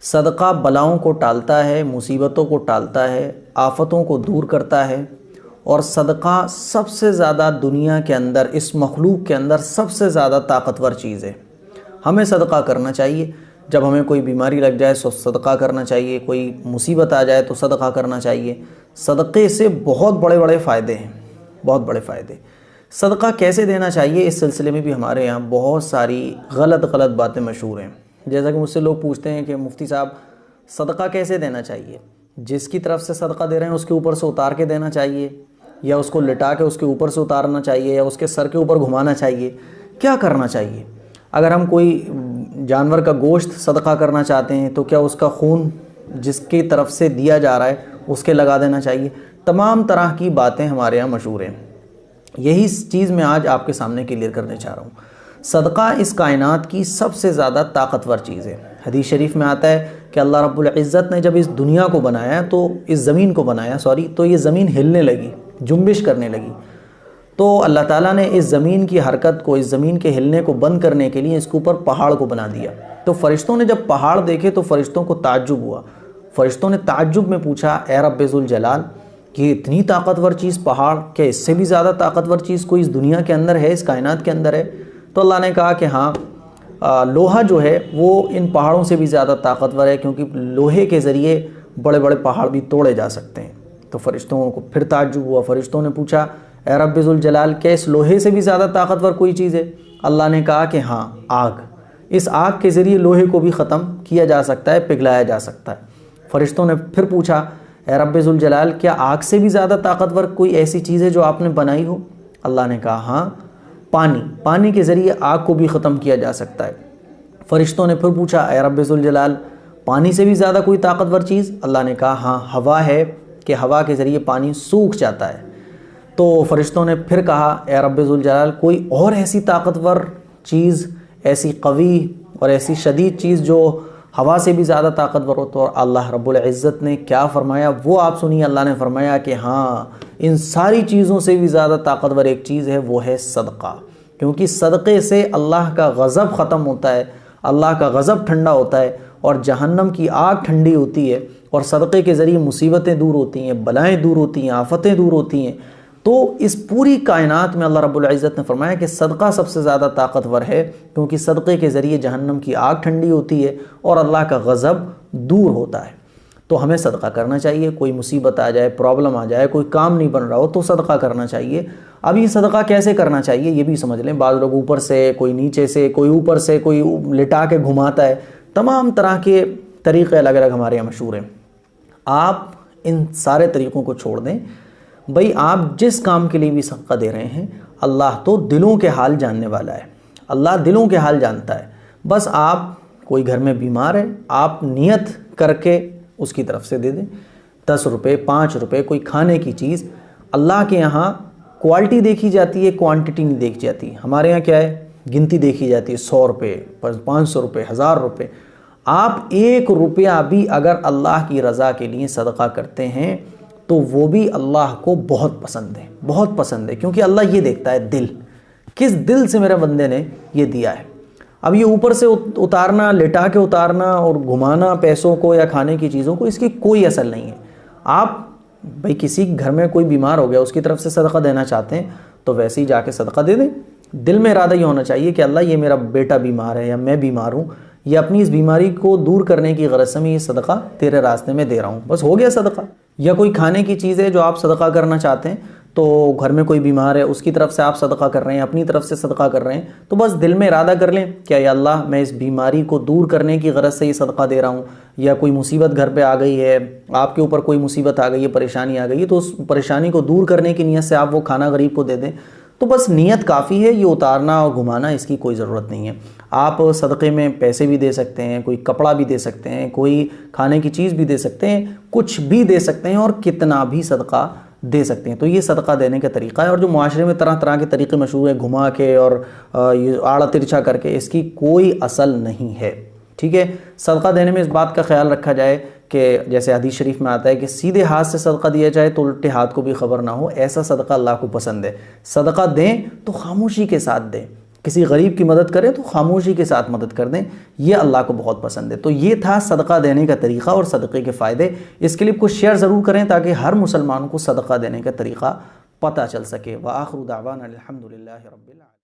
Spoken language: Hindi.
सदका बलाओं को टालता है, मुसीबतों को टालता है, आफतों को दूर करता है। और सदका सबसे ज़्यादा दुनिया के अंदर, इस मखलूक के अंदर सबसे ज़्यादा ताकतवर चीज़ है। हमें सदका करना चाहिए। जब हमें कोई बीमारी लग जाए तो सदका करना चाहिए, कोई मुसीबत आ जाए तो सदका करना चाहिए। सदक़े से बहुत बड़े बड़े फ़ायदे हैं, बहुत बड़े फ़ायदे। सदका कैसे देना चाहिए, इस सिलसिले में भी हमारे यहाँ बहुत सारी गलत बातें मशहूर हैं। जैसा कि मुझसे लोग पूछते हैं कि मुफ्ती साहब सदका कैसे देना चाहिए, जिसकी तरफ से सदका दे रहे हैं उसके ऊपर से उतार के देना चाहिए, या उसको लिटा के उसके ऊपर से उतारना चाहिए, या उसके सर के ऊपर घुमाना चाहिए, क्या करना चाहिए? अगर हम कोई जानवर का गोश्त सदका करना चाहते हैं तो क्या उसका खून जिसकी तरफ से दिया जा रहा है उसके लगा देना चाहिए? तमाम तरह की बातें हमारे यहाँ मशहूर हैं। यही चीज़ मैं आज आपके सामने क्लियर करने चाह रहा हूँ। सदका इस कायनात की सबसे ज़्यादा ताकतवर चीज़ है। हदीस शरीफ में आता है कि अल्लाह रब्बुल इज़्ज़त ने जब इस दुनिया को बनाया, तो इस ज़मीन को बनाया तो ये ज़मीन हिलने लगी, जुम्बिश करने लगी। तो अल्लाह ताला ने इस ज़मीन की हरकत को, इस ज़मीन के हिलने को बंद करने के लिए इसके ऊपर पहाड़ को बना दिया। तो फ़रिश्तों ने जब पहाड़ देखे तो फ़रिश्तों को ताज्जुब हुआ। फ़रिश्तों ने ताज्जुब में पूछा, ए रब्बुल जलाल, कि इतनी ताकतवर चीज़ पहाड़, क्या इससे भी ज़्यादा ताकतवर चीज़ कोई इस दुनिया के अंदर है, इस कायनात के अंदर है? तो अल्लाह ने कहा कि हाँ, लोहा जो है वो इन पहाड़ों से भी ज़्यादा ताकतवर है, क्योंकि लोहे के ज़रिए बड़े बड़े पहाड़ भी तोड़े जा सकते हैं। तो फ़रिश्तों को फिर ताज्जुब हुआ। फ़रिश्तों ने पूछा, ए रब्बुल जलाल, क्या इस लोहे से भी ज़्यादा ताकतवर कोई चीज़ है? अल्लाह ने कहा कि हाँ, आग। इस आग के ज़रिए लोहे को भी ख़त्म किया जा सकता है, पिघलाया जा सकता है। फ़रिश्तों ने फिर पूछा, ए रब्बुल जलाल, क्या आग से भी ज़्यादा ताकतवर कोई ऐसी चीज़ है जो आपने बनाई हो? अल्लाह ने कहा हाँ, पानी के ज़रिए आग को भी ख़त्म किया जा सकता है। फ़रिश्तों ने फिर पूछा, ए रब्बुल जलाल, पानी से भी ज़्यादा कोई ताकतवर चीज़? अल्लाह ने कहा हाँ, हवा है, कि हवा के ज़रिए पानी सूख जाता है। तो फ़रिश्तों ने फिर कहा, ए रब्बुल जलाल, कोई और ऐसी ताकतवर चीज़, ऐसी कवी और ऐसी शदीद चीज़ जो हवा से भी ज़्यादा ताकतवर हो? तो अल्लाह रब्बुल इज़्ज़त ने क्या फ़रमाया वो आप सुनिए। अल्लाह ने फ़रमाया कि हाँ, इन सारी चीज़ों से भी ज़्यादा ताकतवर एक चीज़ है, वो है सदका। क्योंकि सदक़े से अल्लाह का गज़ब ख़त्म होता है, अल्लाह का गज़ब ठंडा होता है, और जहन्नम की आग ठंडी होती है, और सदक़े के ज़रिए मुसीबतें दूर होती हैं, बलाएँ दूर होती हैं, आफ़तें दूर होती हैं। तो इस पूरी कायनात में अल्लाह रब्बुल इज़्ज़त ने फरमाया कि सदका सबसे ज़्यादा ताकतवर है, क्योंकि सदक़े के ज़रिए जहन्नम की आग ठंडी होती है और अल्लाह का गज़ब दूर होता है। तो हमें सदका करना चाहिए। कोई मुसीबत आ जाए, प्रॉब्लम आ जाए, कोई काम नहीं बन रहा हो तो सदका करना चाहिए। अब ये सदका कैसे करना चाहिए ये भी समझ लें। बाज़ लोग ऊपर से, कोई नीचे से, कोई ऊपर से, कोई लिटा के घुमाता है। तमाम तरह के तरीक़े अलग अलग हमारे यहाँ मशहूर हैं। आप इन सारे तरीक़ों को छोड़ दें। भाई, आप जिस काम के लिए भी सदका दे रहे हैं, अल्लाह तो दिलों के हाल जानने वाला है। अल्लाह दिलों के हाल जानता है। बस आप, कोई घर में बीमार है, आप नियत करके उसकी तरफ से दे दें। 10 रुपये, 5 रुपये, कोई खाने की चीज़। अल्लाह के यहाँ क्वालिटी देखी जाती है, क्वांटिटी नहीं देखी जाती। हमारे यहाँ क्या है, गिनती देखी जाती है। 100 रुपये, 500 रुपये, 1000 रुपये। आप 1 रुपया भी अगर अल्लाह की रज़ा के लिए सदका करते हैं तो वो भी अल्लाह को बहुत पसंद है, बहुत पसंद है। क्योंकि अल्लाह ये देखता है दिल, किस दिल से मेरे बंदे ने ये दिया है। अब ये ऊपर से उतारना, लिटा के उतारना और घुमाना पैसों को या खाने की चीज़ों को, इसकी कोई असर नहीं है। आप भाई किसी घर में कोई बीमार हो गया, उसकी तरफ से सदका देना चाहते हैं तो वैसे ही जाके सदका दे दें। दिल में इरादा ये होना चाहिए कि अल्लाह, ये मेरा बेटा बीमार है या मैं बीमार हूँ, या अपनी इस बीमारी को दूर करने की गरज से मैं ये सदका तेरे रास्ते में दे रहा हूँ, बस हो गया सदका। या कोई खाने की चीज़ है जो आप सदका करना चाहते हैं, तो घर में कोई बीमार है, उसकी तरफ से आप सदका कर रहे हैं, अपनी तरफ से सदका कर रहे हैं, तो बस दिल में इरादा कर लें क्या या अल्लाह, मैं इस बीमारी को दूर करने की गरज से ये सदका दे रहा हूँ। या कोई मुसीबत घर पे आ गई है, आपके ऊपर कोई मुसीबत आ गई है, परेशानी आ गई है, तो उस परेशानी को दूर करने की नीयत से आप वो खाना गरीब को दे दें, तो बस नीयत काफ़ी है। ये उतारना और घुमाना इसकी कोई ज़रूरत नहीं है। आप सदक़े में पैसे भी दे सकते हैं, कोई कपड़ा भी दे सकते हैं, कोई खाने की चीज़ भी दे सकते हैं, कुछ भी दे सकते हैं और कितना भी सदका दे सकते हैं। तो ये सदका देने का तरीका है। और जो मुआशरे में तरह तरह के तरीक़े मशहूर हैं, घुमा के और ये आड़ा तिरछा करके, इसकी कोई असल नहीं है। ठीक है, सदका देने में इस बात का ख्याल रखा जाए कि जैसे हदीस शरीफ में आता है कि सीधे हाथ से सदका दिया जाए तो उल्टे हाथ को भी खबर ना हो, ऐसा सदका अल्लाह को पसंद है। सदका दें तो खामोशी के साथ दें, किसी गरीब की मदद करें तो खामोशी के साथ मदद कर दें, ये अल्लाह को बहुत पसंद है। तो ये था सदका देने का तरीक़ा और सदक़े के फ़ायदे। इस क्लिप को शेयर ज़रूर करें ताकि हर मुसलमान को सदका देने का तरीक़ा पता चल सके। व आखिरु दावाना अल्हम्दुलिल्लाहि रब्बिल आलमीन।